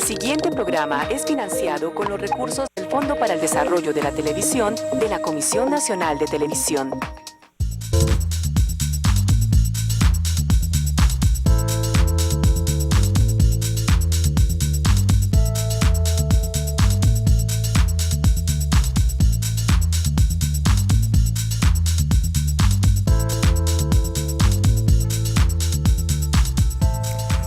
siguiente programa es financiado con los recursos del Fondo para el Desarrollo de la Televisión de la Comisión Nacional de Televisión.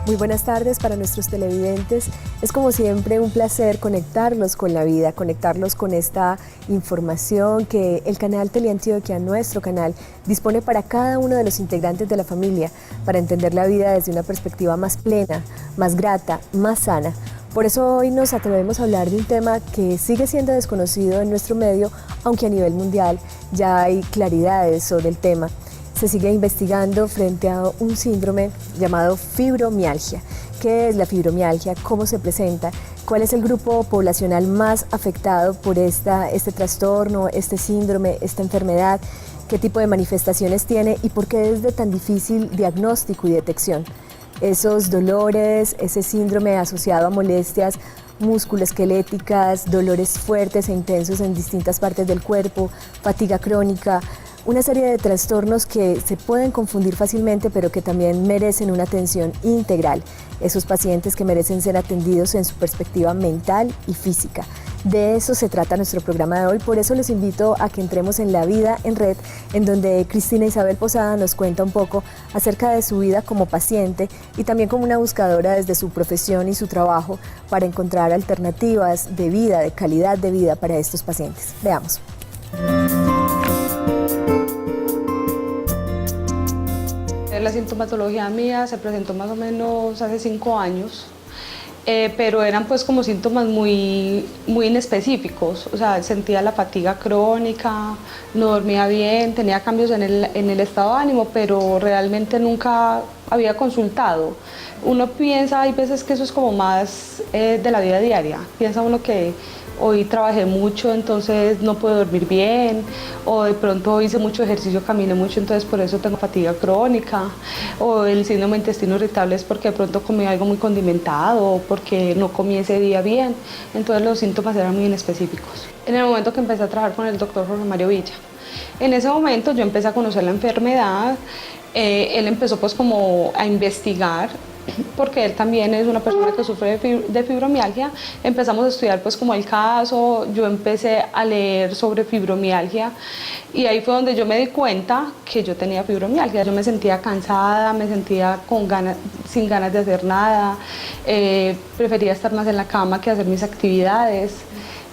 Muy buenas tardes para nuestros televidentes. Es como siempre un placer conectarlos con la vida, conectarlos con esta información que el canal Teleantioquia, nuestro canal, dispone para cada uno de los integrantes de la familia, para entender la vida desde una perspectiva más plena, más grata, más sana. Por eso hoy nos atrevemos a hablar de un tema que sigue siendo desconocido en nuestro medio, aunque a nivel mundial ya hay claridades sobre el tema. Se sigue investigando frente a un síndrome llamado fibromialgia. ¿Qué es la fibromialgia? ¿Cómo se presenta? ¿Cuál es el grupo poblacional más afectado por este trastorno, este síndrome, esta enfermedad? ¿Qué tipo de manifestaciones tiene y por qué es de tan difícil diagnóstico y detección? Esos dolores, ese síndrome asociado a molestias musculoesqueléticas, dolores fuertes e intensos en distintas partes del cuerpo, fatiga crónica, una serie de trastornos que se pueden confundir fácilmente, pero que también merecen una atención integral. Esos pacientes que merecen ser atendidos en su perspectiva mental y física. De eso se trata nuestro programa de hoy, por eso los invito a que entremos en La Vida en Red, en donde Cristina Isabel Posada nos cuenta un poco acerca de su vida como paciente y también como una buscadora desde su profesión y su trabajo para encontrar alternativas de vida, de calidad de vida para estos pacientes. Veamos. La sintomatología mía se presentó más o menos hace 5 años, pero eran pues como síntomas muy inespecíficos. O sea, sentía la fatiga crónica, no dormía bien, tenía cambios en el estado de ánimo, pero realmente nunca había consultado. Uno piensa, hay veces que eso es como más de la vida diaria, piensa uno que hoy trabajé mucho, entonces no puedo dormir bien, o de pronto hice mucho ejercicio, caminé mucho, entonces por eso tengo fatiga crónica, o el síndrome de intestino irritable es porque de pronto comí algo muy condimentado, o porque no comí ese día bien, entonces los síntomas eran muy inespecíficos. En el momento que empecé a trabajar con el doctor Jorge Mario Villa, en ese momento yo empecé a conocer la enfermedad, él empezó pues como a investigar, porque él también es una persona que sufre de fibromialgia. Empezamos a estudiar pues como el caso, yo empecé a leer sobre fibromialgia y ahí fue donde yo me di cuenta que yo tenía fibromialgia. Yo me sentía cansada, me sentía sin ganas de hacer nada, prefería estar más en la cama que hacer mis actividades.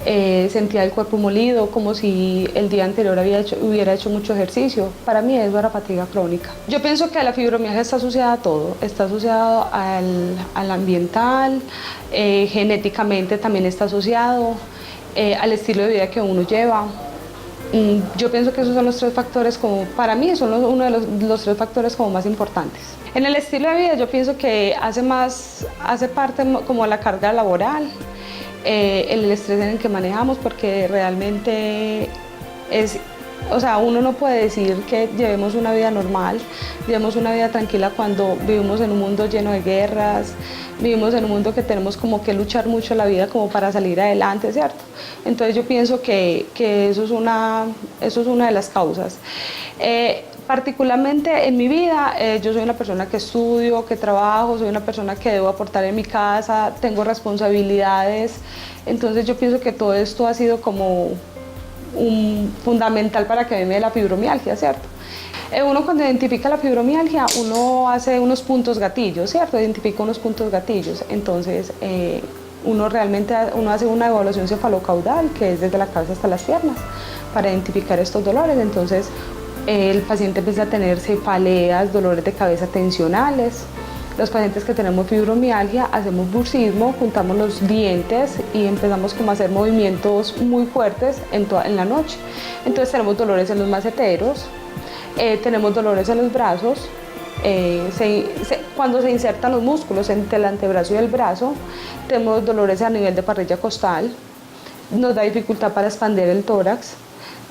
Sentía el cuerpo molido, como si el día anterior hubiera hecho mucho ejercicio. Para mí eso era fatiga crónica. Yo pienso que la fibromialgia está asociada a todo, está asociado al ambiental, genéticamente también está asociado, al estilo de vida que uno lleva. Yo pienso que esos son los 3 factores, como para mí son uno de los 3 factores como más importantes. En el estilo de vida yo pienso que hace parte como la carga laboral, el estrés en el que manejamos, porque realmente o sea, uno no puede decir que llevemos una vida normal, llevemos una vida tranquila cuando vivimos en un mundo lleno de guerras, vivimos en un mundo que tenemos como que luchar mucho la vida como para salir adelante, ¿cierto? Entonces yo pienso que eso es una de las causas. Particularmente en mi vida, yo soy una persona que estudio, que trabajo, soy una persona que debo aportar en mi casa, tengo responsabilidades, entonces yo pienso que todo esto ha sido como fundamental para que me dé la fibromialgia, ¿cierto? Uno cuando identifica la fibromialgia, uno hace unos puntos gatillos, ¿cierto? Identifica unos puntos gatillos, entonces uno hace una evaluación cefalocaudal, que es desde la cabeza hasta las piernas, para identificar estos dolores. Entonces el paciente empieza a tener cefaleas, dolores de cabeza tensionales. Los pacientes que tenemos fibromialgia hacemos bruxismo, juntamos los dientes y empezamos como a hacer movimientos muy fuertes en la noche. Entonces tenemos dolores en los maceteros, tenemos dolores en los brazos, cuando se insertan los músculos entre el antebrazo y el brazo, tenemos dolores a nivel de parrilla costal, nos da dificultad para expandir el tórax,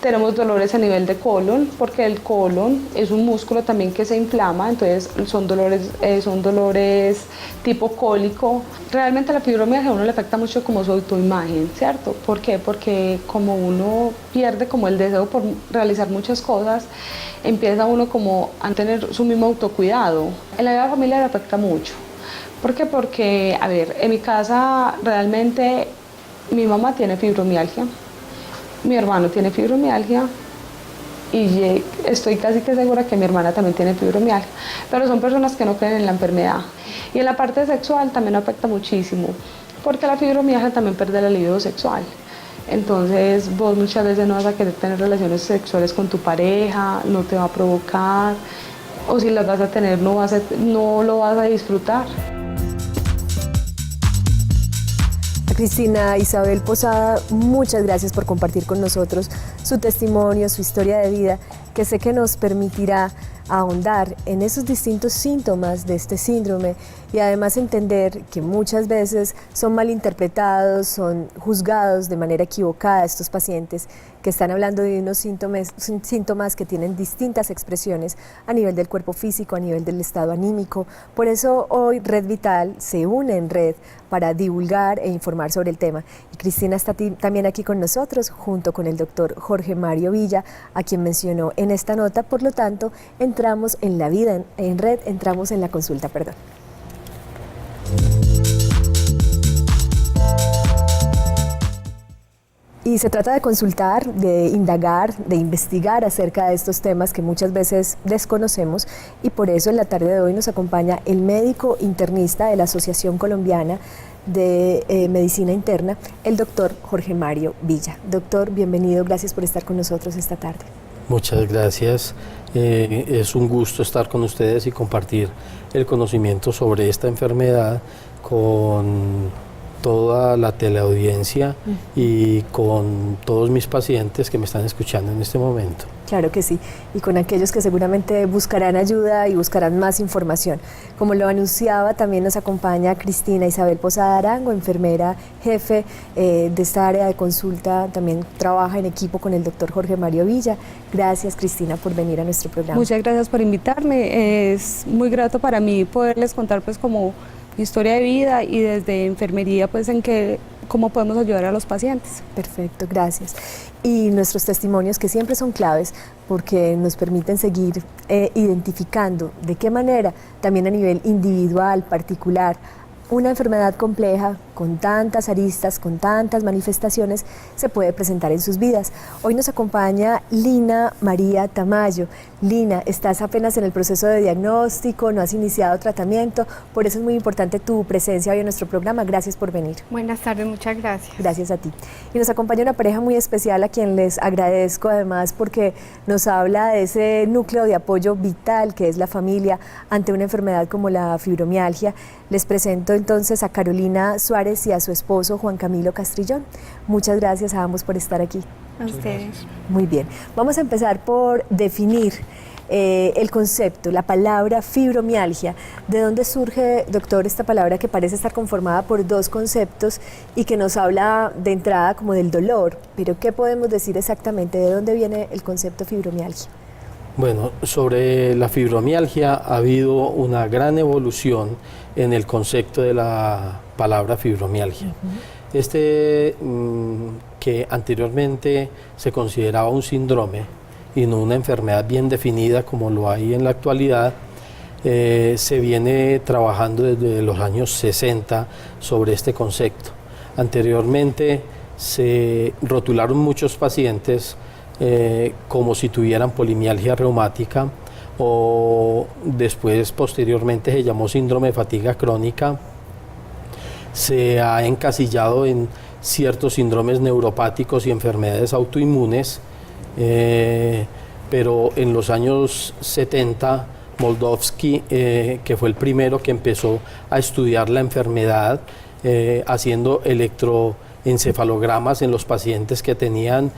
Tenemos dolores a nivel de colon, porque el colon es un músculo también que se inflama, entonces son dolores tipo cólico. Realmente la fibromialgia a uno le afecta mucho como su autoimagen, ¿cierto? ¿Por qué? Porque como uno pierde como el deseo por realizar muchas cosas, empieza uno como a tener su mismo autocuidado. En la vida familiar le afecta mucho. ¿Por qué? Porque, a ver, en mi casa realmente mi mamá tiene fibromialgia. Mi hermano tiene fibromialgia y estoy casi que segura que mi hermana también tiene fibromialgia, pero son personas que no creen en la enfermedad. Y en la parte sexual también afecta muchísimo, porque la fibromialgia también pierde la libido sexual. Entonces vos muchas veces no vas a querer tener relaciones sexuales con tu pareja, no te va a provocar, o si las vas a tener no lo vas a disfrutar. Cristina Isabel Posada, muchas gracias por compartir con nosotros su testimonio, su historia de vida, que sé que nos permitirá ahondar en esos distintos síntomas de este síndrome y además entender que muchas veces son malinterpretados, son juzgados de manera equivocada estos pacientes que están hablando de unos síntomas que tienen distintas expresiones a nivel del cuerpo físico, a nivel del estado anímico. Por eso hoy Red Vital se une en red para divulgar e informar sobre el tema. Y Cristina está también aquí con nosotros, junto con el doctor Jorge Mario Villa, a quien mencionó en esta nota. Por lo tanto, entramos en la vida en red, entramos en la consulta, perdón. Y se trata de consultar, de indagar, de investigar acerca de estos temas que muchas veces desconocemos, y por eso en la tarde de hoy nos acompaña el médico internista de la Asociación Colombiana de Medicina Interna, el doctor Jorge Mario Villa. Doctor, bienvenido, gracias por estar con nosotros esta tarde. Muchas gracias, es un gusto estar con ustedes y compartir el conocimiento sobre esta enfermedad con toda la teleaudiencia y con todos mis pacientes que me están escuchando en este momento. Claro que sí, y con aquellos que seguramente buscarán ayuda y buscarán más información. Como lo anunciaba, también nos acompaña Cristina Isabel Posada Arango, enfermera jefe de esta área de consulta, también trabaja en equipo con el doctor Jorge Mario Villa. Gracias, Cristina, por venir a nuestro programa. Muchas gracias por invitarme, es muy grato para mí poderles contar pues como mi historia de vida y desde enfermería pues cómo podemos ayudar a los pacientes. Perfecto, gracias. Y nuestros testimonios que siempre son claves porque nos permiten seguir identificando de qué manera, también a nivel individual, particular, una enfermedad compleja, con tantas aristas, con tantas manifestaciones, se puede presentar en sus vidas. Hoy nos acompaña Lina María Tamayo. Lina, estás apenas en el proceso de diagnóstico, no has iniciado tratamiento, por eso es muy importante tu presencia hoy en nuestro programa. Gracias por venir. Buenas tardes, muchas gracias. Gracias a ti. Y nos acompaña una pareja muy especial a quien les agradezco además porque nos habla de ese núcleo de apoyo vital que es la familia ante una enfermedad como la fibromialgia. Les presento entonces a Carolina Suárez y a su esposo Juan Camilo Castrillón. Muchas gracias a ambos por estar aquí. A ustedes. Muy bien, vamos a empezar por definir el concepto, la palabra fibromialgia. ¿De dónde surge, doctor, esta palabra que parece estar conformada por dos conceptos y que nos habla de entrada como del dolor? Pero ¿qué podemos decir exactamente? ¿De dónde viene el concepto fibromialgia? Bueno, sobre la fibromialgia ha habido una gran evolución en el concepto de la palabra fibromialgia. Que anteriormente se consideraba un síndrome y no una enfermedad bien definida como lo hay en la actualidad, se viene trabajando desde los años 60 sobre este concepto. Anteriormente se rotularon muchos pacientes como si tuvieran polimialgia reumática, o después posteriormente se llamó síndrome de fatiga crónica. Se ha encasillado en ciertos síndromes neuropáticos y enfermedades autoinmunes, pero en los años 70 Moldovsky, que fue el primero que empezó a estudiar la enfermedad, haciendo electroencefalogramas en los pacientes que tenían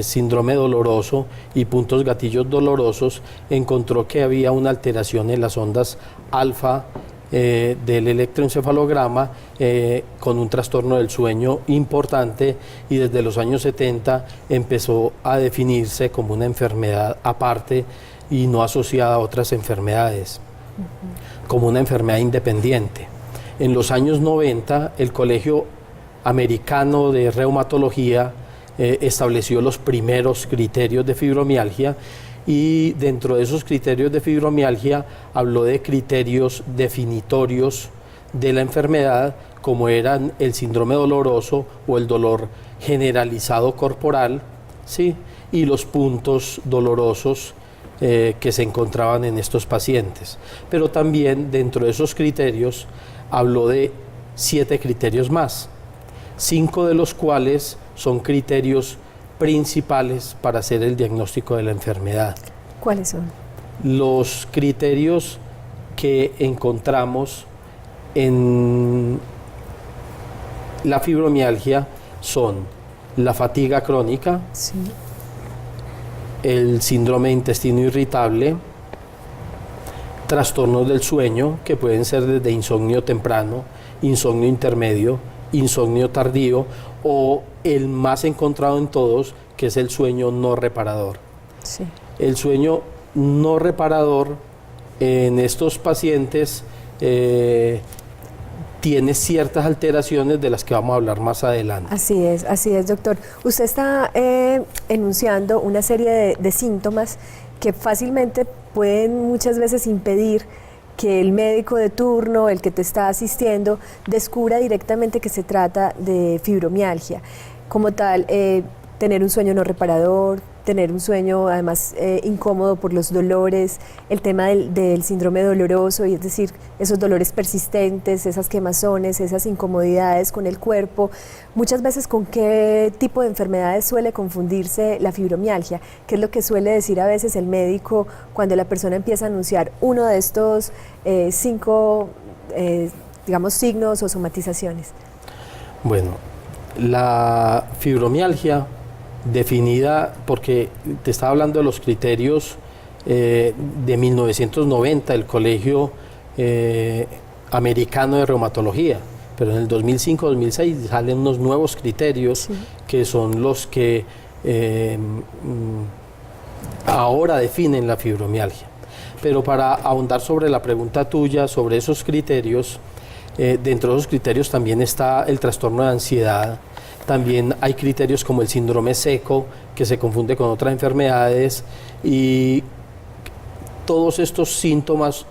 síndrome doloroso y puntos gatillos dolorosos, encontró que había una alteración en las ondas alfa del electroencefalograma con un trastorno del sueño importante, y desde los años 70 empezó a definirse como una enfermedad aparte y no asociada a otras enfermedades, como una enfermedad independiente. En los años 90 el Colegio Americano de Reumatología estableció los primeros criterios de fibromialgia, y dentro de esos criterios de fibromialgia habló de criterios definitorios de la enfermedad, como eran el síndrome doloroso o el dolor generalizado corporal, ¿sí?, y los puntos dolorosos que se encontraban en estos pacientes. Pero también dentro de esos criterios habló de 7 criterios más, 5 de los cuales son criterios principales para hacer el diagnóstico de la enfermedad. ¿Cuáles son? Los criterios que encontramos en la fibromialgia son la fatiga crónica, Sí. el síndrome de intestino irritable, trastornos del sueño, que pueden ser desde insomnio temprano, insomnio intermedio, insomnio tardío, o el más encontrado en todos, que es el sueño no reparador. Sí. El sueño no reparador en estos pacientes tiene ciertas alteraciones de las que vamos a hablar más adelante. Así es, doctor. Usted está enunciando una serie de síntomas que fácilmente pueden muchas veces impedir que el médico de turno, el que te está asistiendo, descubra directamente que se trata de fibromialgia. Como tal, tener un sueño no reparador, tener un sueño además incómodo por los dolores, el tema del síndrome doloroso, y es decir, esos dolores persistentes, esas quemazones, esas incomodidades con el cuerpo. Muchas veces, ¿con qué tipo de enfermedades suele confundirse la fibromialgia? ¿Qué es lo que suele decir a veces el médico cuando la persona empieza a anunciar uno de estos 5, digamos, signos o somatizaciones? Bueno, la fibromialgia, definida, porque te estaba hablando de los criterios de 1990, el Colegio Americano de Reumatología, pero en el 2005-2006 salen unos nuevos criterios, sí, que son los que ahora definen la fibromialgia. Pero para ahondar sobre la pregunta tuya, sobre esos criterios, dentro de esos criterios también está el trastorno de ansiedad. También hay criterios como el síndrome seco, que se confunde con otras enfermedades, y todos estos síntomas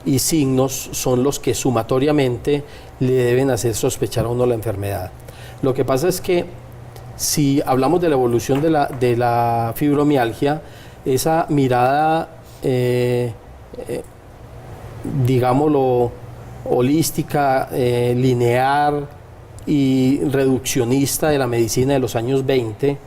y signos son los que sumatoriamente le deben hacer sospechar a uno la enfermedad. Lo que pasa es que si hablamos de la evolución de la fibromialgia, esa mirada, digámoslo, holística, lineal y reduccionista de la medicina de los años 20,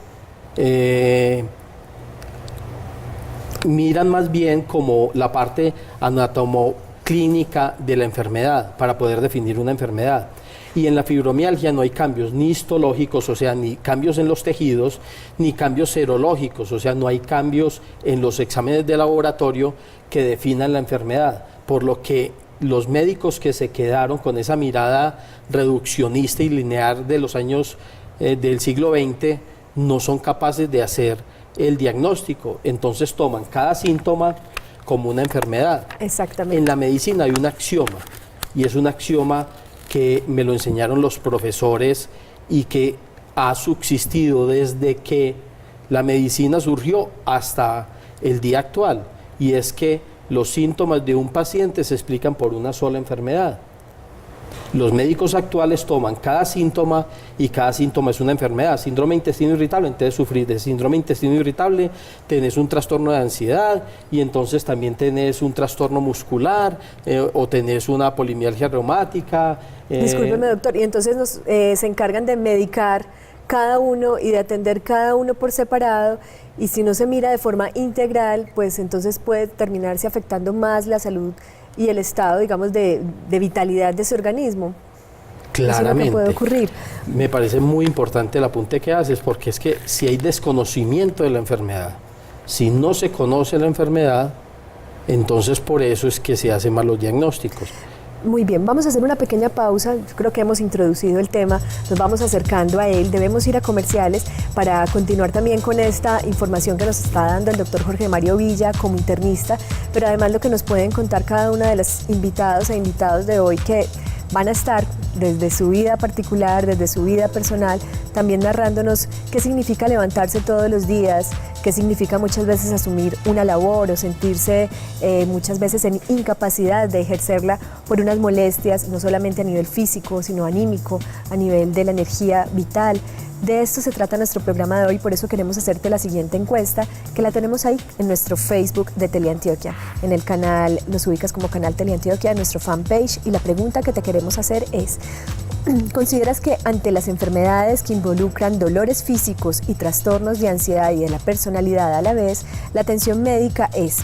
miran más bien como la parte anatomoclínica de la enfermedad para poder definir una enfermedad. Y en la fibromialgia no hay cambios ni histológicos, o sea, ni cambios en los tejidos, ni cambios serológicos, o sea, no hay cambios en los exámenes de laboratorio que definan la enfermedad, por lo que los médicos que se quedaron con esa mirada reduccionista y lineal de los años del siglo XX no son capaces de hacer el diagnóstico, entonces toman cada síntoma como una enfermedad. Exactamente. En la medicina hay un axioma, y es un axioma que me lo enseñaron los profesores y que ha subsistido desde que la medicina surgió hasta el día actual, y es que los síntomas de un paciente se explican por una sola enfermedad. Los médicos actuales toman cada síntoma y cada síntoma es una enfermedad. Síndrome de intestino irritable, entonces sufrir de síndrome de intestino irritable, tenés un trastorno de ansiedad, y entonces también tenés un trastorno muscular o tenés una polimialgia reumática. Discúlpeme, doctor, y entonces se encargan de medicar cada uno y de atender cada uno por separado, y si no se mira de forma integral, pues entonces puede terminarse afectando más la salud y el estado, digamos, de vitalidad de ese organismo. Claramente. Eso es lo que puede ocurrir. Me parece muy importante el apunte que haces, porque es que si hay desconocimiento de la enfermedad, si no se conoce la enfermedad, entonces por eso es que se hacen mal los diagnósticos. Muy bien, vamos a hacer una pequeña pausa. Yo creo que hemos introducido el tema, nos vamos acercando a él. Debemos ir a comerciales para continuar también con esta información que nos está dando el doctor Jorge Mario Villa como internista, pero además lo que nos pueden contar cada una de los invitados e invitados de hoy, que van a estar desde su vida particular, desde su vida personal, también narrándonos qué significa levantarse todos los días, qué significa muchas veces asumir una labor o sentirse muchas veces en incapacidad de ejercerla por unas molestias, no solamente a nivel físico, sino anímico, a nivel de la energía vital. De esto se trata nuestro programa de hoy, por eso queremos hacerte la siguiente encuesta, que la tenemos ahí en nuestro Facebook de Teleantioquia. En el canal, nos ubicas como Canal Teleantioquia, en nuestro fanpage, y la pregunta que te queremos hacer es: ¿consideras que ante las enfermedades que involucran dolores físicos y trastornos de ansiedad y de la personalidad a la vez, la atención médica es: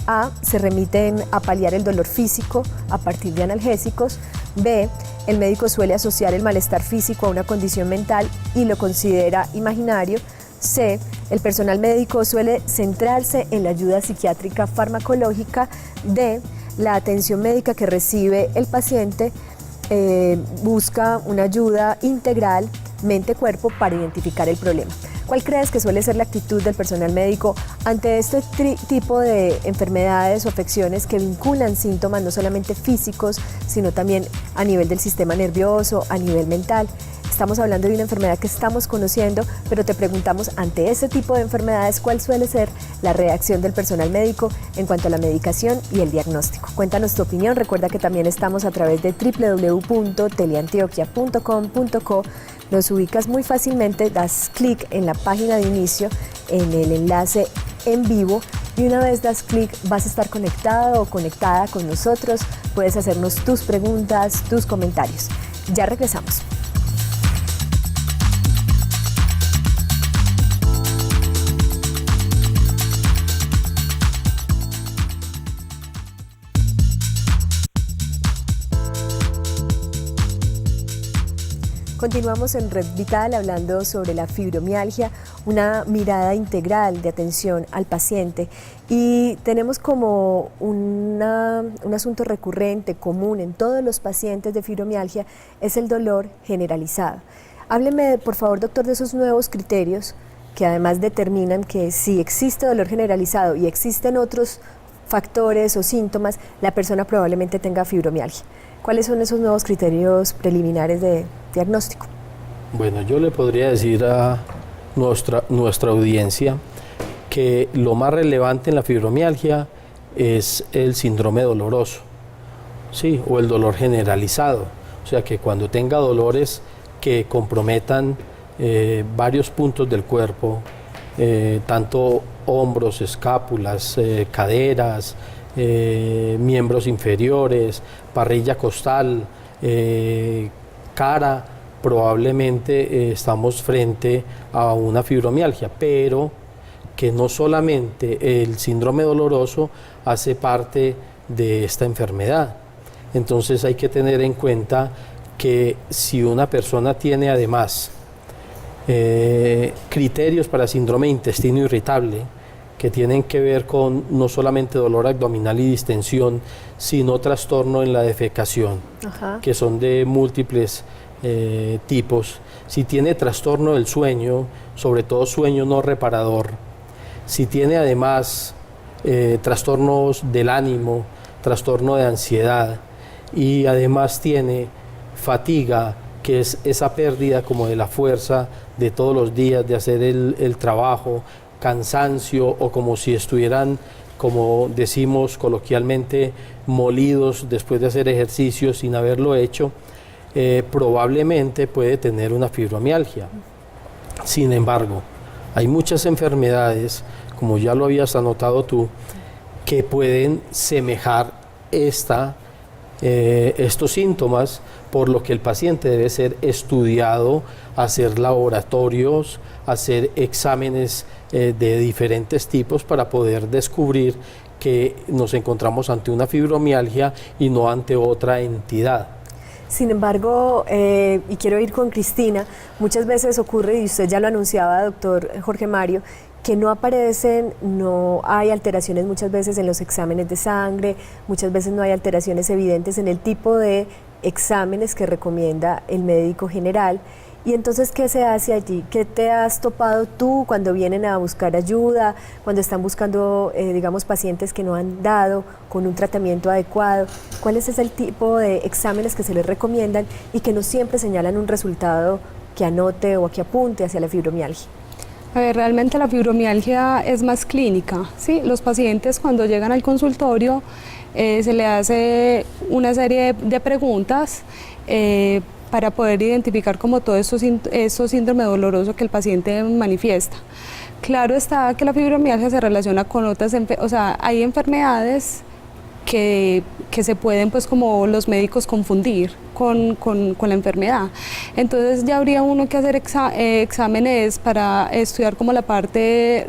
A, se remiten a paliar el dolor físico a partir de analgésicos; B, el médico suele asociar el malestar físico a una condición mental y lo considera imaginario; C, el personal médico suele centrarse en la ayuda psiquiátrica farmacológica; D, la atención médica que recibe el paciente busca una ayuda integral mente-cuerpo para identificar el problema. ¿Cuál crees que suele ser la actitud del personal médico ante este tipo de enfermedades o afecciones que vinculan síntomas no solamente físicos, sino también a nivel del sistema nervioso, a nivel mental? Estamos hablando de una enfermedad que estamos conociendo, pero te preguntamos, ante este tipo de enfermedades, ¿cuál suele ser la reacción del personal médico en cuanto a la medicación y el diagnóstico? Cuéntanos tu opinión. Recuerda que también estamos a través de www.teleantioquia.com.co. Nos ubicas muy fácilmente, das clic en la página de inicio, en el enlace en vivo, y una vez das clic vas a estar conectado o conectada con nosotros. Puedes hacernos tus preguntas, tus comentarios. Ya regresamos. Continuamos en Red Vital hablando sobre la fibromialgia, una mirada integral de atención al paciente, y tenemos como un asunto recurrente, común en todos los pacientes de fibromialgia, es el dolor generalizado. Hábleme, por favor, doctor, de esos nuevos criterios que además determinan que si existe dolor generalizado y existen otros factores o síntomas, la persona probablemente tenga fibromialgia. ¿Cuáles son esos nuevos criterios preliminares de diagnóstico? Bueno, yo le podría decir a nuestra audiencia que lo más relevante en la fibromialgia es el síndrome doloroso, ¿sí? O el dolor generalizado. O sea, que cuando tenga dolores que comprometan varios puntos del cuerpo, tanto hombros, escápulas, caderas, miembros inferiores, parrilla costal, cara, probablemente estamos frente a una fibromialgia, pero que no solamente el síndrome doloroso hace parte de esta enfermedad. Entonces hay que tener en cuenta que si una persona tiene además criterios para síndrome de intestino irritable, que tienen que ver con no solamente dolor abdominal y distensión, sino trastorno en la defecación, que son de múltiples tipos. Si tiene trastorno del sueño, sobre todo sueño no reparador, si tiene además trastornos del ánimo, trastorno de ansiedad, y además tiene fatiga, que es esa pérdida como de la fuerza de todos los días de hacer el trabajo, cansancio, o como si estuvieran, como decimos coloquialmente, molidos después de hacer ejercicio sin haberlo hecho, probablemente puede tener una fibromialgia. Sin embargo, hay muchas enfermedades, como ya lo habías anotado tú, que pueden semejar estos síntomas, por lo que el paciente debe ser estudiado, hacer laboratorios, hacer exámenes de diferentes tipos para poder descubrir que nos encontramos ante una fibromialgia y no ante otra entidad. Sin embargo, y quiero ir con Cristina, muchas veces ocurre, y usted ya lo anunciaba, doctor Jorge Mario, que no aparecen, no hay alteraciones muchas veces en los exámenes de sangre, muchas veces no hay alteraciones evidentes en el tipo de exámenes que recomienda el médico general. Y entonces, ¿qué se hace allí? ¿Qué te has topado tú cuando vienen a buscar ayuda, cuando están buscando, digamos, pacientes que no han dado con un tratamiento adecuado? ¿Cuál es el tipo de exámenes que se les recomiendan y que no siempre señalan un resultado que anote o que apunte hacia la fibromialgia? A ver, realmente la fibromialgia es más clínica, ¿sí? Los pacientes cuando llegan al consultorio se le hace una serie de preguntas para poder identificar como todo esos síndrome doloroso que el paciente manifiesta. Claro está que la fibromialgia se relaciona con otras, o sea, hay enfermedades que se pueden, pues, como los médicos confundir con la enfermedad. Entonces ya habría uno que hacer exámenes para estudiar como la parte,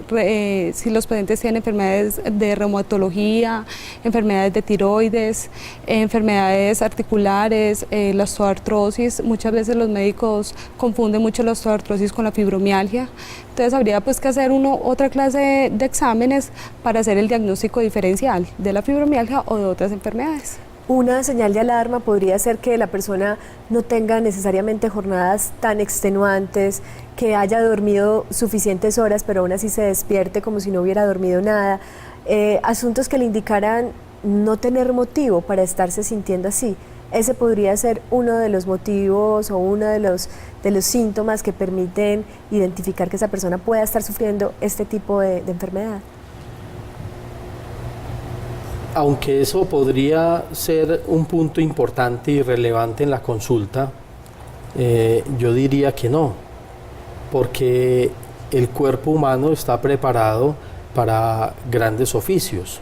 si los pacientes tienen enfermedades de reumatología, enfermedades de tiroides, enfermedades articulares, la osteoartrosis. Muchas veces los médicos confunden mucho la osteoartrosis con la fibromialgia. Entonces habría pues que hacer otra clase de exámenes para hacer el diagnóstico diferencial de la fibromialgia o de otras enfermedades. Una señal de alarma podría ser que la persona no tenga necesariamente jornadas tan extenuantes, que haya dormido suficientes horas, pero aún así se despierte como si no hubiera dormido nada. Asuntos que le indicaran no tener motivo para estarse sintiendo así. Ese podría ser uno de los motivos o uno de los síntomas que permiten identificar que esa persona pueda estar sufriendo este tipo de enfermedad. Aunque eso podría ser un punto importante y relevante en la consulta, yo diría que no, porque el cuerpo humano está preparado para grandes oficios.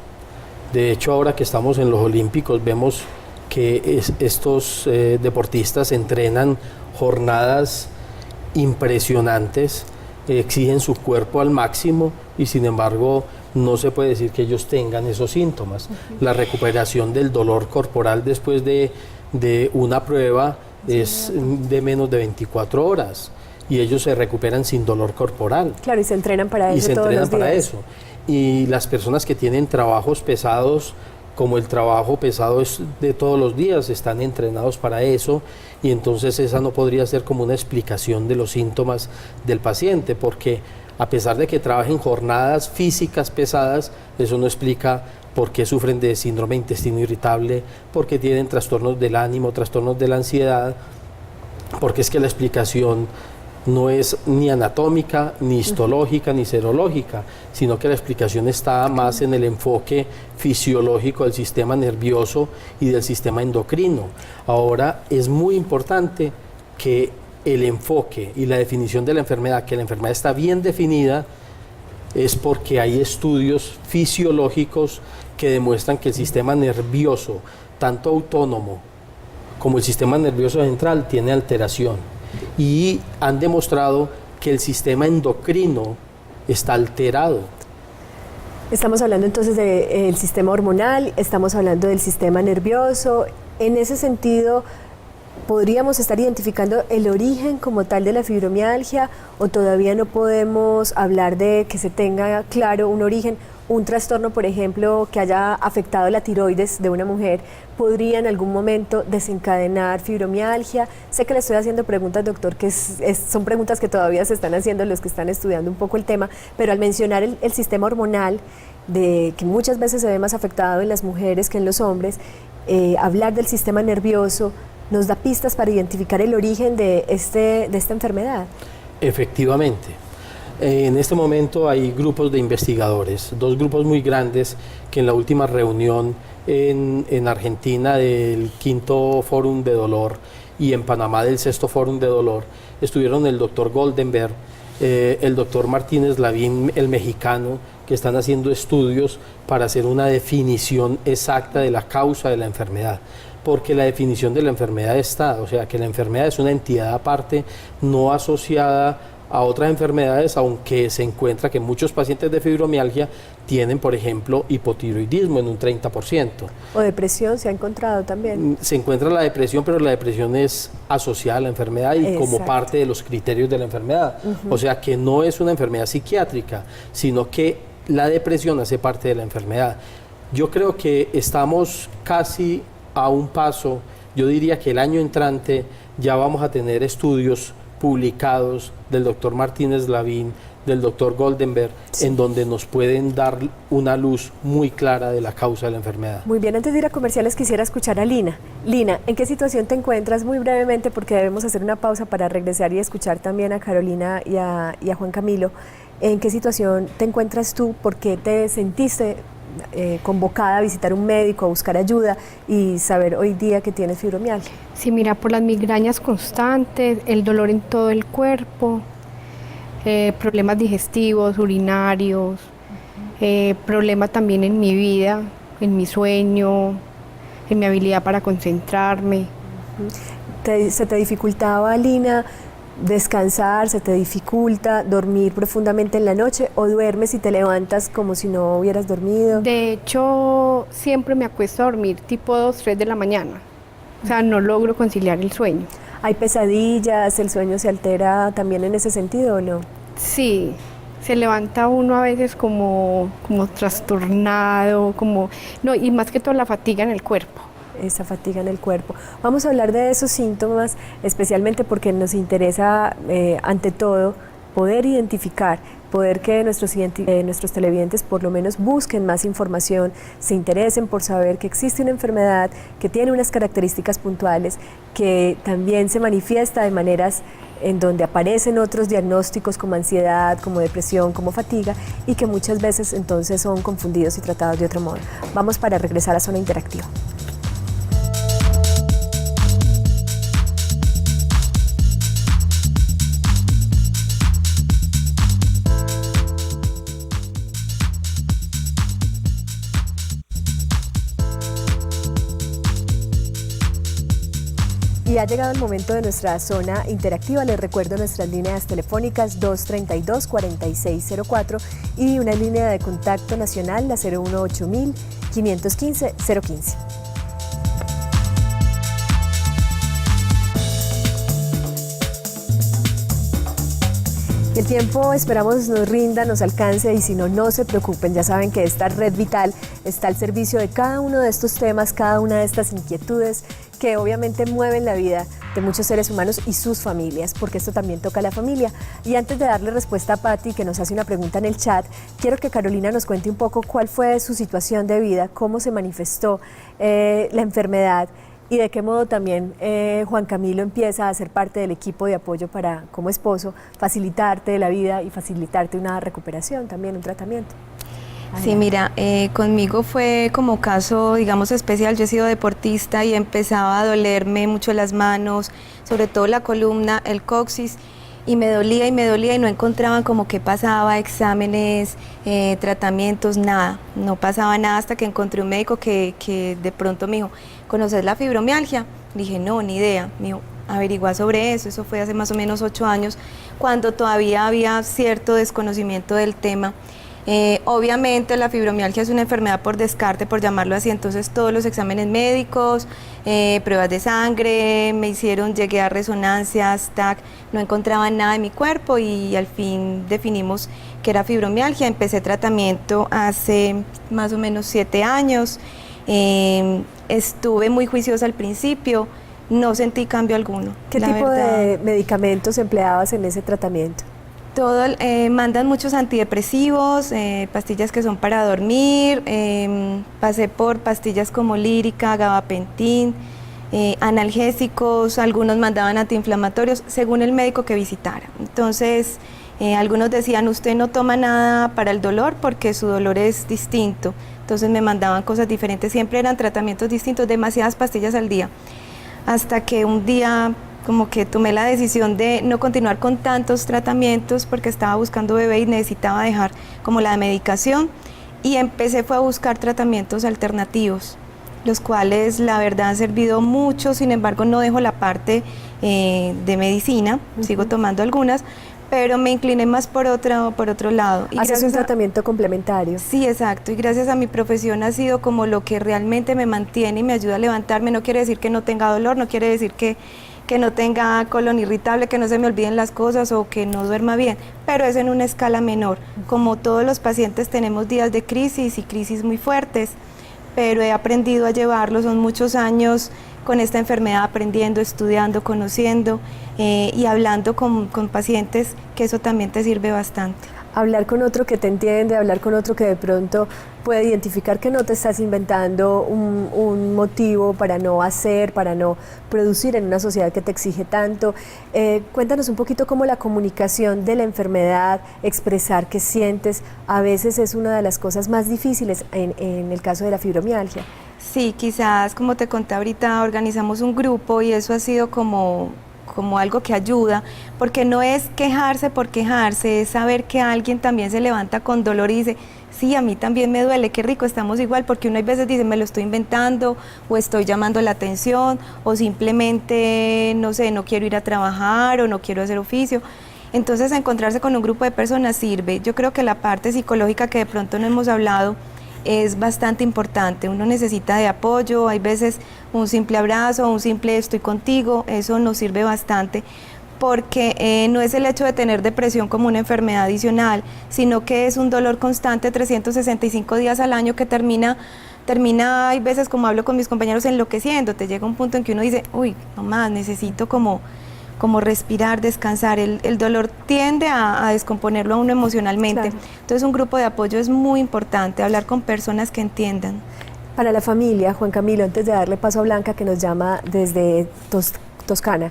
De hecho, ahora que estamos en los Olímpicos, vemos que estos deportistas entrenan jornadas impresionantes, exigen su cuerpo al máximo y sin embargo no se puede decir que ellos tengan esos síntomas. La recuperación del dolor corporal después de una prueba es de menos de 24 horas y ellos se recuperan sin dolor corporal. Claro, y se entrenan para eso todos los días. Y las personas que tienen trabajos pesados, como el trabajo pesado es de todos los días, están entrenados para eso y entonces esa no podría ser como una explicación de los síntomas del paciente, porque a pesar de que trabajen jornadas físicas pesadas, eso no explica por qué sufren de síndrome de intestino irritable, por qué tienen trastornos del ánimo, trastornos de la ansiedad, porque es que la explicación no es ni anatómica, ni histológica, ni serológica, sino que la explicación está más en el enfoque fisiológico del sistema nervioso y del sistema endocrino. Ahora, es muy importante que el enfoque y la definición de la enfermedad, que la enfermedad está bien definida, es porque hay estudios fisiológicos que demuestran que el sistema nervioso, tanto autónomo como el sistema nervioso central, tiene alteración. Y han demostrado que el sistema endocrino está alterado. Estamos hablando entonces del sistema hormonal, estamos hablando del sistema nervioso. En ese sentido, ¿podríamos estar identificando el origen como tal de la fibromialgia o todavía no podemos hablar de que se tenga claro un origen? Un trastorno, por ejemplo, que haya afectado la tiroides de una mujer, ¿podría en algún momento desencadenar fibromialgia? Sé que le estoy haciendo preguntas, doctor, que son preguntas que todavía se están haciendo los que están estudiando un poco el tema, pero al mencionar el sistema hormonal, que muchas veces se ve más afectado en las mujeres que en los hombres, hablar del sistema nervioso nos da pistas para identificar el origen de esta enfermedad. Efectivamente. En este momento hay grupos de investigadores, dos grupos muy grandes que en la última reunión en Argentina del 5º Fórum de Dolor y en Panamá del 6º Fórum de Dolor estuvieron el doctor Goldenberg, el doctor Martínez Lavín, el mexicano, que están haciendo estudios para hacer una definición exacta de la causa de la enfermedad. Porque la definición de la enfermedad está, o sea, que la enfermedad es una entidad aparte, no asociada a otras enfermedades, aunque se encuentra que muchos pacientes de fibromialgia tienen, por ejemplo, hipotiroidismo en un 30%. O depresión se ha encontrado también. Se encuentra la depresión, pero la depresión es asociada a la enfermedad y como parte de los criterios de la enfermedad. O sea que no es una enfermedad psiquiátrica, sino que la depresión hace parte de la enfermedad. Yo creo que estamos casi a un paso, yo diría que el año entrante ya vamos a tener estudios publicados del doctor Martínez Lavín, del doctor Goldenberg, en donde nos pueden dar una luz muy clara de la causa de la enfermedad. Muy bien, antes de ir a comerciales quisiera escuchar a Lina. Lina, ¿en qué situación te encuentras? Muy brevemente, porque debemos hacer una pausa para regresar y escuchar también a Carolina y a Juan Camilo. ¿En qué situación te encuentras tú? ¿Por qué te sentiste convocada a visitar un médico, a buscar ayuda y saber hoy día que tienes fibromialgia? Sí, mira, por las migrañas constantes, el dolor en todo el cuerpo, problemas digestivos, urinarios, problemas también en mi vida, en mi sueño, en mi habilidad para concentrarme. ¿Se te dificultaba, Lina, descansar? ¿Se te dificulta dormir profundamente en la noche o duermes y te levantas como si no hubieras dormido? De hecho, siempre me acuesto a dormir tipo 2, 3 de la mañana. O sea, no logro conciliar el sueño. ¿Hay pesadillas? ¿El sueño se altera también en ese sentido o no? Sí, se levanta uno a veces como trastornado, no, y más que todo la fatiga en el cuerpo. Esa fatiga en el cuerpo. Vamos a hablar de esos síntomas, especialmente porque nos interesa, ante todo, poder identificar, poder que nuestros televidentes por lo menos busquen más información, se interesen por saber que existe una enfermedad que tiene unas características puntuales, que también se manifiesta de maneras en donde aparecen otros diagnósticos como ansiedad, como depresión, como fatiga, y que muchas veces entonces son confundidos y tratados de otro modo. Vamos para regresar a Zona Interactiva. Y ha llegado el momento de nuestra zona interactiva. Les recuerdo nuestras líneas telefónicas 232-4604 y una línea de contacto nacional, la 018-515-015. Y el tiempo esperamos nos rinda, nos alcance, y si no, no se preocupen. Ya saben que esta Red Vital está al servicio de cada uno de estos temas, cada una de estas inquietudes que obviamente mueven la vida de muchos seres humanos y sus familias, porque esto también toca a la familia. Y antes de darle respuesta a Patti, que nos hace una pregunta en el chat, quiero que Carolina nos cuente un poco cuál fue su situación de vida, cómo se manifestó la enfermedad y de qué modo también Juan Camilo empieza a ser parte del equipo de apoyo para, como esposo, facilitarte la vida y facilitarte una recuperación, también un tratamiento. Sí, mira, conmigo fue como caso, digamos, especial. Yo he sido deportista y empezaba a dolerme mucho las manos, sobre todo la columna, el coxis, y me dolía y no encontraban como qué pasaba, exámenes, tratamientos, nada. No pasaba nada hasta que encontré un médico que de pronto me dijo, ¿conoces la fibromialgia? Dije, no, ni idea. Me dijo, averigua sobre eso. Eso fue hace más o menos 8 años, cuando todavía había cierto desconocimiento del tema. Obviamente la fibromialgia es una enfermedad por descarte, por llamarlo así, entonces todos los exámenes médicos, pruebas de sangre, llegué a resonancias, TAC, no encontraban nada en mi cuerpo y al fin definimos que era fibromialgia. Empecé tratamiento hace más o menos 7 años, estuve muy juiciosa al principio, no sentí cambio alguno. ¿Qué tipo de medicamentos empleabas en ese tratamiento? Mandan muchos antidepresivos, pastillas que son para dormir, pasé por pastillas como lírica, gabapentin, analgésicos, algunos mandaban antiinflamatorios, según el médico que visitara. Entonces, algunos decían, usted no toma nada para el dolor porque su dolor es distinto. Entonces me mandaban cosas diferentes, siempre eran tratamientos distintos, demasiadas pastillas al día. Hasta que un día como que tomé la decisión de no continuar con tantos tratamientos porque estaba buscando bebé y necesitaba dejar como la medicación, y fue a buscar tratamientos alternativos, los cuales la verdad han servido mucho. Sin embargo, no dejo la parte de medicina, sigo tomando algunas, pero me incliné más por otro lado. Y ¿Haces un gracias a- tratamiento complementario? Sí, exacto, y gracias a mi profesión ha sido como lo que realmente me mantiene y me ayuda a levantarme. No quiere decir que no tenga dolor, no quiere decir que no tenga colon irritable, que no se me olviden las cosas o que no duerma bien, pero es en una escala menor. Como todos los pacientes tenemos días de crisis y crisis muy fuertes, pero he aprendido a llevarlo, son muchos años con esta enfermedad, aprendiendo, estudiando, conociendo y hablando con pacientes, que eso también te sirve bastante. Hablar con otro que te entiende, hablar con otro que de pronto puede identificar que no te estás inventando un motivo para no hacer, para no producir en una sociedad que te exige tanto. Cuéntanos un poquito cómo la comunicación de la enfermedad, expresar qué sientes, a veces es una de las cosas más difíciles en el caso de la fibromialgia. Sí, quizás como te conté ahorita, organizamos un grupo y eso ha sido como algo que ayuda, porque no es quejarse por quejarse, es saber que alguien también se levanta con dolor y dice, sí, a mí también me duele, qué rico, estamos igual, porque uno a veces dice, me lo estoy inventando, o estoy llamando la atención, o simplemente, no sé, no quiero ir a trabajar, o no quiero hacer oficio. Entonces, encontrarse con un grupo de personas sirve. Yo creo que la parte psicológica que de pronto no hemos hablado es bastante importante. Uno necesita de apoyo, hay veces un simple abrazo, un simple estoy contigo, eso nos sirve bastante, porque no es el hecho de tener depresión como una enfermedad adicional, sino que es un dolor constante 365 días al año que termina, hay veces, como hablo con mis compañeros, enloqueciendo. Te llega un punto en que uno dice, uy, no más, necesito como respirar, descansar. El dolor tiende a descomponerlo a uno emocionalmente. Claro. Entonces un grupo de apoyo es muy importante, hablar con personas que entiendan. Para la familia, Juan Camilo, antes de darle paso a Blanca, que nos llama desde Toscana,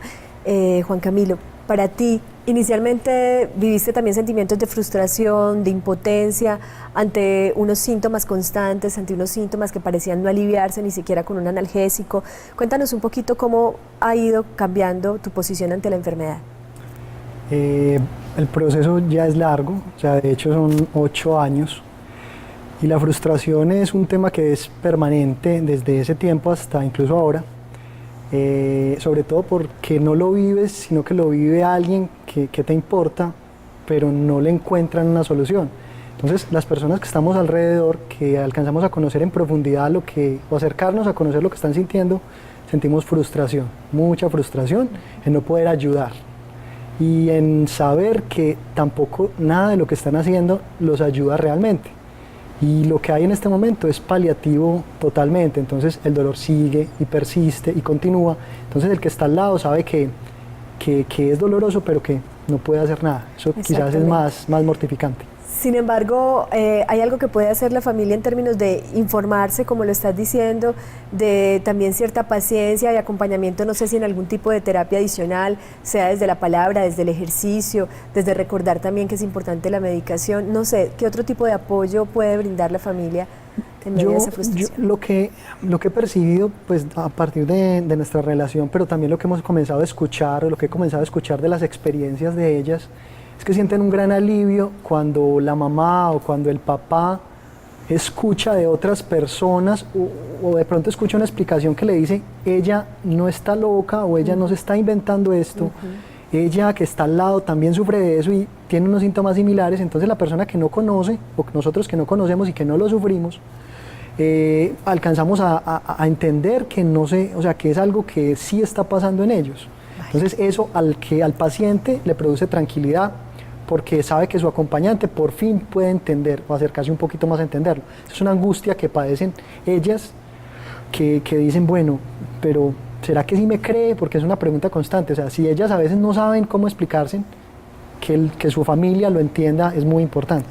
Juan Camilo, para ti, inicialmente viviste también sentimientos de frustración, de impotencia ante unos síntomas constantes, ante unos síntomas que parecían no aliviarse ni siquiera con un analgésico. Cuéntanos un poquito cómo ha ido cambiando tu posición ante la enfermedad. El proceso ya es largo, o sea, de hecho son 8 años, y la frustración es un tema que es permanente desde ese tiempo hasta incluso ahora. Sobre todo porque no lo vives, sino que lo vive alguien que te importa, pero no le encuentran una solución. Entonces, las personas que estamos alrededor, que alcanzamos a conocer en profundidad o acercarnos a conocer lo que están sintiendo, sentimos frustración, mucha frustración en no poder ayudar y en saber que tampoco nada de lo que están haciendo los ayuda realmente. Y lo que hay en este momento es paliativo totalmente, entonces el dolor sigue y persiste y continúa. Entonces el que está al lado sabe que es doloroso, pero que no puede hacer nada. Eso quizás es más mortificante. Sin embargo, hay algo que puede hacer la familia en términos de informarse, como lo estás diciendo, de también cierta paciencia y acompañamiento, no sé si en algún tipo de terapia adicional, sea desde la palabra, desde el ejercicio, desde recordar también que es importante la medicación, no sé, ¿qué otro tipo de apoyo puede brindar la familia en medio de esa frustración? Lo que he percibido pues, a partir de nuestra relación, pero también lo que hemos comenzado a escuchar, o lo que he comenzado a escuchar de las experiencias de ellas, es que sienten un gran alivio cuando la mamá o cuando el papá escucha de otras personas o de pronto escucha una explicación que le dice, ella no está loca o ella no se está inventando esto, ella que está al lado también sufre de eso y tiene unos síntomas similares. Entonces la persona que no conoce o nosotros que no conocemos y que no lo sufrimos, alcanzamos a entender que que es algo que sí está pasando en ellos. Entonces eso al paciente le produce tranquilidad, porque sabe que su acompañante por fin puede entender o acercarse un poquito más a entenderlo. Es una angustia que padecen ellas, que dicen, bueno, pero ¿será que sí me cree? Porque es una pregunta constante. O sea, si ellas a veces no saben cómo explicarse, que su familia lo entienda es muy importante.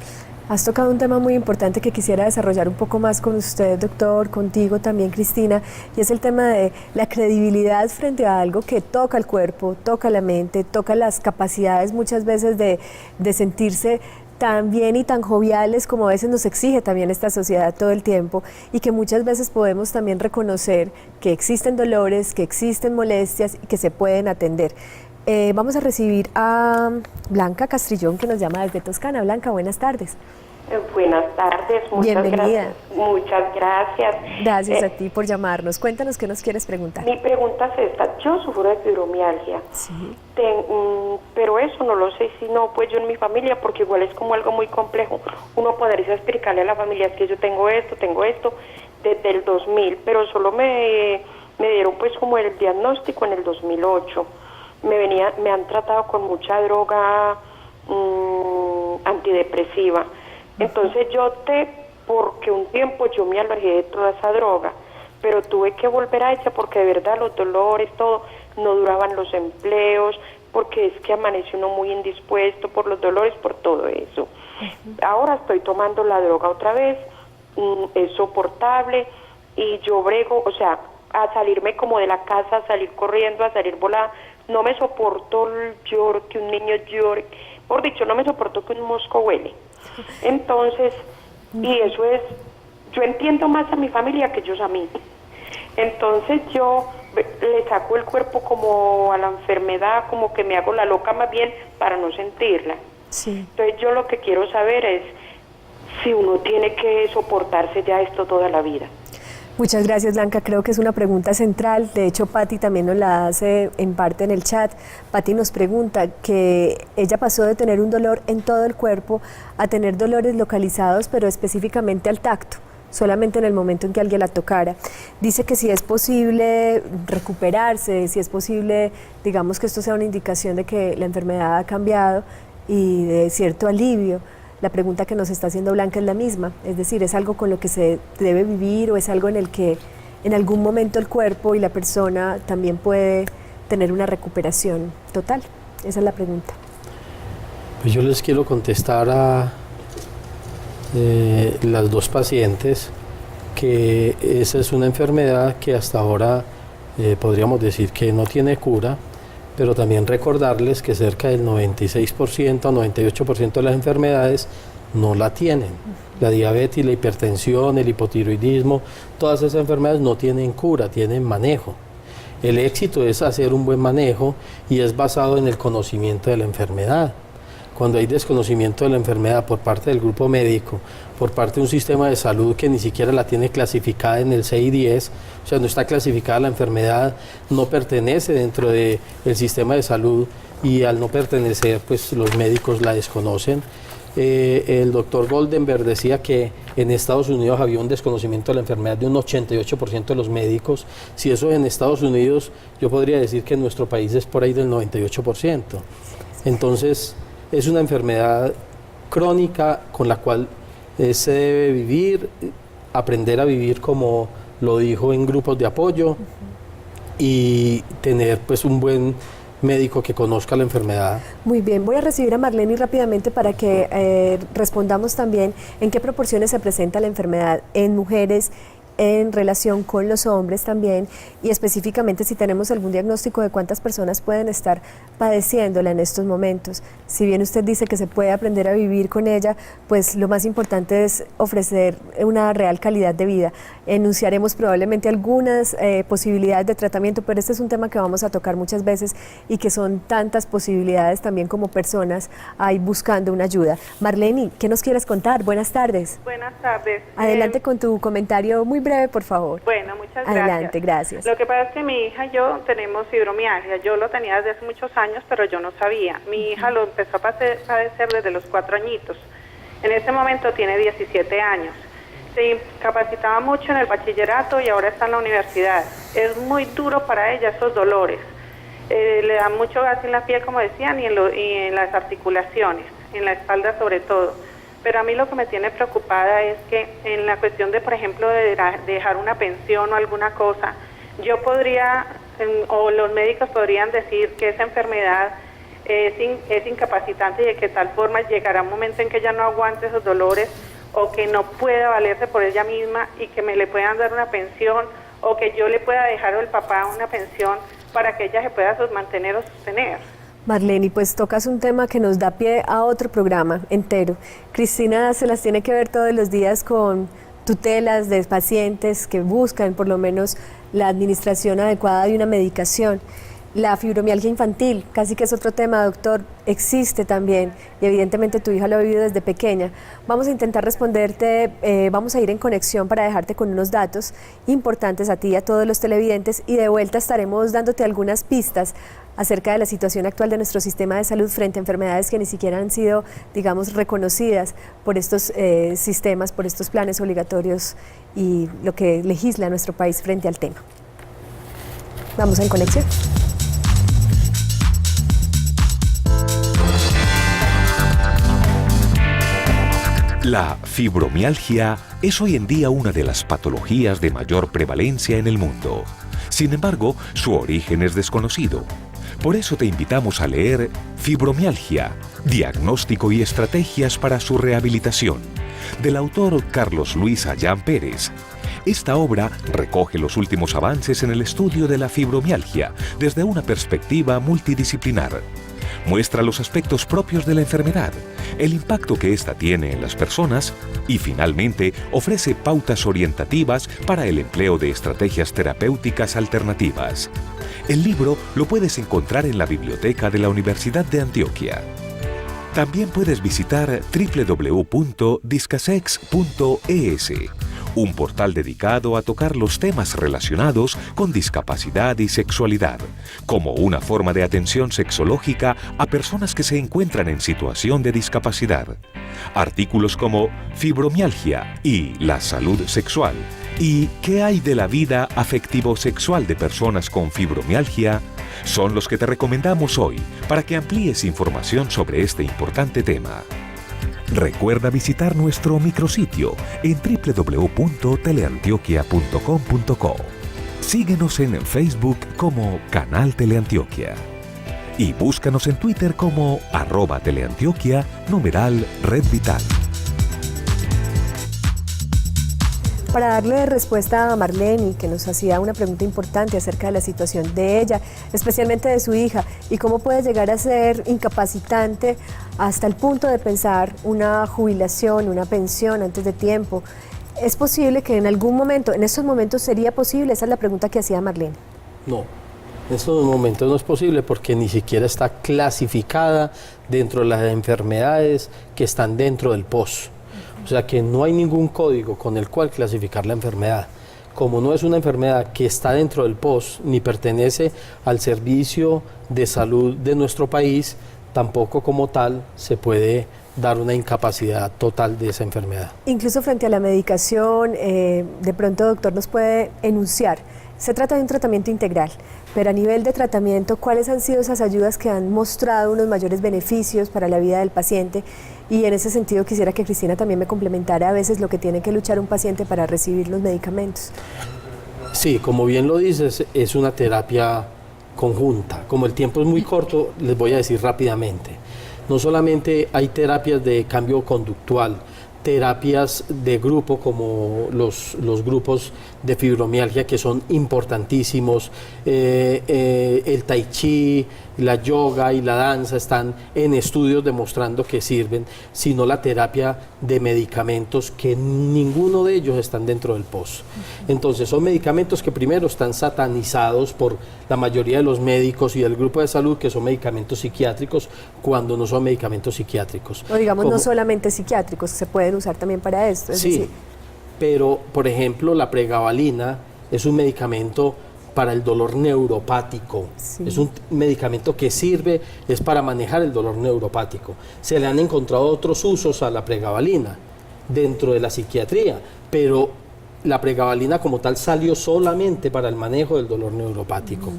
Has tocado un tema muy importante que quisiera desarrollar un poco más con usted, doctor, contigo también, Cristina, y es el tema de la credibilidad frente a algo que toca el cuerpo, toca la mente, toca las capacidades muchas veces de sentirse tan bien y tan joviales como a veces nos exige también esta sociedad todo el tiempo, y que muchas veces podemos también reconocer que existen dolores, que existen molestias y que se pueden atender. Vamos a recibir a Blanca Castrillón, que nos llama desde Toscana. Blanca, buenas tardes. Buenas tardes, muchas Bienvenida. gracias. Muchas gracias. Gracias a ti por llamarnos. Cuéntanos qué nos quieres preguntar. Mi pregunta es esta, yo sufro de fibromialgia, Sí. pero eso no lo sé si no, pues yo en mi familia, porque igual es como algo muy complejo, uno podría explicarle a la familia, es que yo tengo esto, desde el 2000, pero solo me dieron pues como el diagnóstico en el 2008. Me han tratado con mucha droga antidepresiva. Entonces porque un tiempo yo me alejé de toda esa droga, pero tuve que volver a ella porque de verdad los dolores, todo, no duraban los empleos, porque es que amaneció uno muy indispuesto por los dolores, por todo eso. Ahora estoy tomando la droga otra vez, es soportable y yo brego, o sea, a salirme como de la casa, a salir corriendo, a salir volada, no me soporto el lloro, que un niño llore, por dicho, no me soporto que un mosco huele. Entonces, y eso es, yo entiendo más a mi familia que ellos a mí. Entonces yo le saco el cuerpo como a la enfermedad, como que me hago la loca más bien para no sentirla. Sí. Entonces yo lo que quiero saber es si uno tiene que soportarse ya esto toda la vida. Muchas gracias, Blanca. Creo que es una pregunta central. De hecho, Patti también nos la hace en parte en el chat. Patti nos pregunta que ella pasó de tener un dolor en todo el cuerpo a tener dolores localizados, pero específicamente al tacto, solamente en el momento en que alguien la tocara. Dice que si es posible recuperarse, si es posible, digamos que esto sea una indicación de que la enfermedad ha cambiado y de cierto alivio. La pregunta que nos está haciendo Blanca es la misma, es decir, ¿es algo con lo que se debe vivir o es algo en el que en algún momento el cuerpo y la persona también puede tener una recuperación total? Esa es la pregunta. Pues yo les quiero contestar a las dos pacientes que esa es una enfermedad que hasta ahora podríamos decir que no tiene cura, pero también recordarles que cerca del 96% a 98% de las enfermedades no la tienen. La diabetes, la hipertensión, el hipotiroidismo, todas esas enfermedades no tienen cura, tienen manejo. El éxito es hacer un buen manejo y es basado en el conocimiento de la enfermedad. Cuando hay desconocimiento de la enfermedad por parte del grupo médico, por parte de un sistema de salud que ni siquiera la tiene clasificada en el CI-10, o sea, no está clasificada la enfermedad, no pertenece dentro del sistema de salud y al no pertenecer, pues los médicos la desconocen. El doctor Goldenberg decía que en Estados Unidos había un desconocimiento de la enfermedad de un 88% de los médicos. Si eso es en Estados Unidos, yo podría decir que en nuestro país es por ahí del 98%. Entonces, es una enfermedad crónica con la cual se debe vivir, aprender a vivir como lo dijo en grupos de apoyo y tener pues un buen médico que conozca la enfermedad. Muy bien, voy a recibir a Marlene rápidamente para que respondamos también en qué proporciones se presenta la enfermedad en mujeres en relación con los hombres también y específicamente si tenemos algún diagnóstico de cuántas personas pueden estar padeciéndola en estos momentos. Si bien usted dice que se puede aprender a vivir con ella, pues lo más importante es ofrecer una real calidad de vida. Enunciaremos probablemente algunas posibilidades de tratamiento, pero este es un tema que vamos a tocar muchas veces y que son tantas posibilidades también como personas hay buscando una ayuda. Marlene, ¿qué nos quieres contar? Buenas tardes. Buenas tardes. Adelante con tu comentario muy breve, por favor. Bueno, muchas gracias. Adelante, gracias. Lo que pasa es que mi hija y yo tenemos fibromialgia. Yo lo tenía desde hace muchos años, pero yo no sabía. Mi hija lo empezó a padecer desde los 4 añitos. En este momento tiene 17 años. Se incapacitaba mucho en el bachillerato y ahora está en la universidad. Es muy duro para ella esos dolores. Le da mucho gas en la piel, como decían, y en las articulaciones, en la espalda sobre todo. Pero a mí lo que me tiene preocupada es que en la cuestión de, por ejemplo, de dejar una pensión o alguna cosa, yo podría, o los médicos podrían decir que esa enfermedad es incapacitante y de que tal forma llegará un momento en que ella no aguante esos dolores o que no pueda valerse por ella misma y que me le puedan dar una pensión o que yo le pueda dejar al papá una pensión para que ella se pueda mantener o sostener. Marlene, pues tocas un tema que nos da pie a otro programa entero. Cristina se las tiene que ver todos los días con tutelas de pacientes que buscan por lo menos la administración adecuada de una medicación. La fibromialgia infantil, casi que es otro tema, doctor, existe también y evidentemente tu hija lo ha vivido desde pequeña. Vamos a intentar responderte, vamos a ir en conexión para dejarte con unos datos importantes a ti y a todos los televidentes y de vuelta estaremos dándote algunas pistas acerca de la situación actual de nuestro sistema de salud frente a enfermedades que ni siquiera han sido, digamos, reconocidas por estos sistemas, por estos planes obligatorios y lo que legisla nuestro país frente al tema. Vamos en conexión. La fibromialgia es hoy en día una de las patologías de mayor prevalencia en el mundo. Sin embargo, su origen es desconocido. Por eso te invitamos a leer Fibromialgia, diagnóstico y estrategias para su rehabilitación, del autor Carlos Luis Ayán Pérez. Esta obra recoge los últimos avances en el estudio de la fibromialgia desde una perspectiva multidisciplinar. Muestra los aspectos propios de la enfermedad, el impacto que ésta tiene en las personas y finalmente ofrece pautas orientativas para el empleo de estrategias terapéuticas alternativas. El libro lo puedes encontrar en la biblioteca de la Universidad de Antioquia. También puedes visitar www.discasex.es, un portal dedicado a tocar los temas relacionados con discapacidad y sexualidad, como una forma de atención sexológica a personas que se encuentran en situación de discapacidad. Artículos como Fibromialgia y la salud sexual y ¿qué hay de la vida afectivo-sexual de personas con fibromialgia? Son los que te recomendamos hoy para que amplíes información sobre este importante tema. Recuerda visitar nuestro micrositio en www.teleantioquia.com.co. Síguenos en Facebook como Canal Teleantioquia. Y búscanos en Twitter como @teleantioquia /Red Vital. Para darle respuesta a Marlene, que nos hacía una pregunta importante acerca de la situación de ella, especialmente de su hija, y cómo puede llegar a ser incapacitante hasta el punto de pensar una jubilación, una pensión antes de tiempo. ¿Es posible que en algún momento, en estos momentos sería posible? Esa es la pregunta que hacía Marlene. No, en estos momentos no es posible porque ni siquiera está clasificada dentro de las enfermedades que están dentro del POS. O sea que no hay ningún código con el cual clasificar la enfermedad. Como no es una enfermedad que está dentro del POS ni pertenece al servicio de salud de nuestro país, tampoco como tal se puede dar una incapacidad total de esa enfermedad. Incluso frente a la medicación, de pronto, doctor, nos puede enunciar. Se trata de un tratamiento integral, pero a nivel de tratamiento, ¿cuáles han sido esas ayudas que han mostrado unos mayores beneficios para la vida del paciente? Y en ese sentido quisiera que Cristina también me complementara a veces lo que tiene que luchar un paciente para recibir los medicamentos. Sí, como bien lo dices, es una terapia conjunta. Como el tiempo es muy corto, les voy a decir rápidamente. No solamente hay terapias de cambio conductual, terapias de grupo como los grupos de fibromialgia que son importantísimos, el tai chi, la yoga y la danza están en estudios demostrando que sirven, sino la terapia de medicamentos que ninguno de ellos están dentro del POS. Entonces son medicamentos que primero están satanizados por la mayoría de los médicos y del grupo de salud, que son medicamentos psiquiátricos cuando no son medicamentos psiquiátricos. O digamos no solamente psiquiátricos, se pueden usar también para esto. Sí, decir, pero por ejemplo la pregabalina es un medicamento para el dolor neuropático. Sí. Es un medicamento que sirve, es para manejar el dolor neuropático. Se le han encontrado otros usos a la pregabalina dentro de la psiquiatría, pero la pregabalina como tal salió solamente para el manejo del dolor neuropático.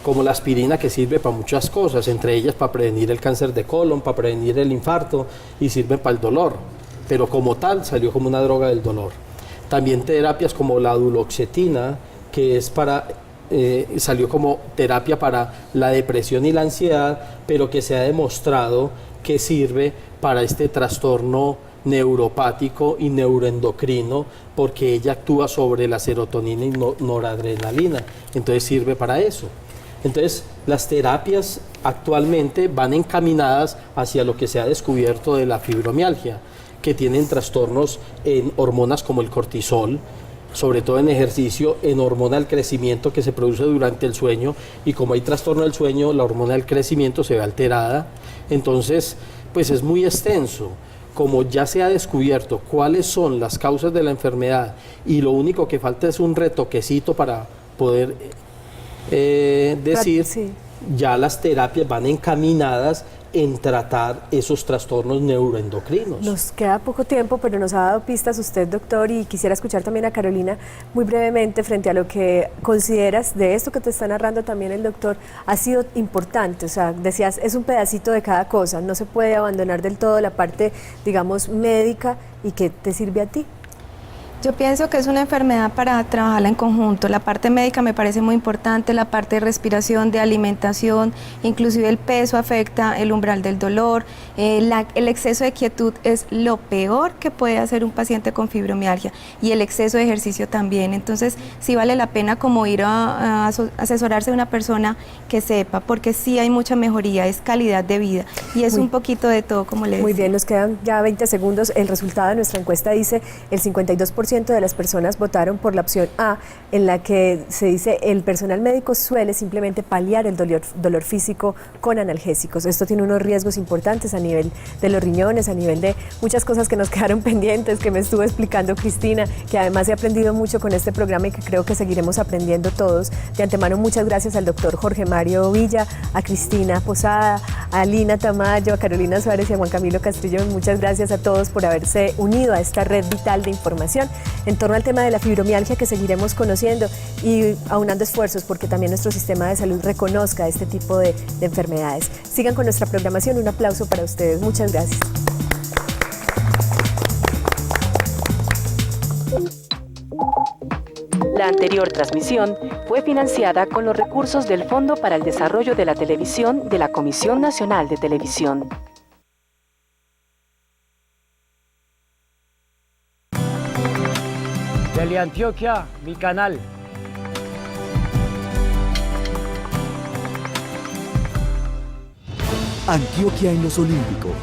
Como la aspirina, que sirve para muchas cosas, entre ellas para prevenir el cáncer de colon, para prevenir el infarto, y sirve para el dolor, pero como tal salió como una droga del dolor. También terapias como la duloxetina, que es salió como terapia para la depresión y la ansiedad, pero que se ha demostrado que sirve para este trastorno neuropático y neuroendocrino, porque ella actúa sobre la serotonina y noradrenalina, entonces sirve para eso. Entonces, las terapias actualmente van encaminadas hacia lo que se ha descubierto de la fibromialgia, que tienen trastornos en hormonas como el cortisol, sobre todo en ejercicio, en hormona del crecimiento que se produce durante el sueño, y como hay trastorno del sueño, la hormona del crecimiento se ve alterada. Entonces, pues es muy extenso. Como ya se ha descubierto cuáles son las causas de la enfermedad y lo único que falta es un retoquecito para poder decir, sí, ya las terapias van encaminadas en tratar esos trastornos neuroendocrinos. nos queda poco tiempo, pero nos ha dado pistas usted, doctor, y quisiera escuchar también a Carolina muy brevemente frente a lo que consideras de esto que te está narrando también el doctor, ha sido importante. O sea, decías, es un pedacito de cada cosa, no se puede abandonar del todo la parte, digamos, médica, y que te sirve a ti. Yo pienso que es una enfermedad para trabajarla en conjunto. La parte médica me parece muy importante, la parte de respiración, de alimentación, inclusive el peso afecta el umbral del dolor. El exceso de quietud es lo peor que puede hacer un paciente con fibromialgia, y el exceso de ejercicio también. Entonces sí vale la pena como ir a asesorarse de una persona que sepa, porque sí hay mucha mejoría, es calidad de vida y es un poquito de todo, como le decía. Muy bien, nos quedan ya 20 segundos. El resultado de nuestra encuesta dice el 52% de las personas votaron por la opción A, en la que se dice el personal médico suele simplemente paliar el dolor físico con analgésicos. Esto tiene unos riesgos importantes a nivel de los riñones, a nivel de muchas cosas que nos quedaron pendientes, que me estuvo explicando Cristina, que además he aprendido mucho con este programa y que creo que seguiremos aprendiendo todos. De antemano, muchas gracias al doctor Jorge Mario Villa, a Cristina Posada, a Lina Tamayo, a Carolina Suárez y a Juan Camilo Castillo. Muchas gracias a todos por haberse unido a esta red vital de información en torno al tema de la fibromialgia, que seguiremos conociendo y aunando esfuerzos porque también nuestro sistema de salud reconozca este tipo de enfermedades. Sigan con nuestra programación. Un aplauso para ustedes. Muchas gracias. La anterior transmisión fue financiada con los recursos del Fondo para el Desarrollo de la Televisión de la Comisión Nacional de Televisión. Teleantioquia, mi canal. Antioquia en los Olímpicos.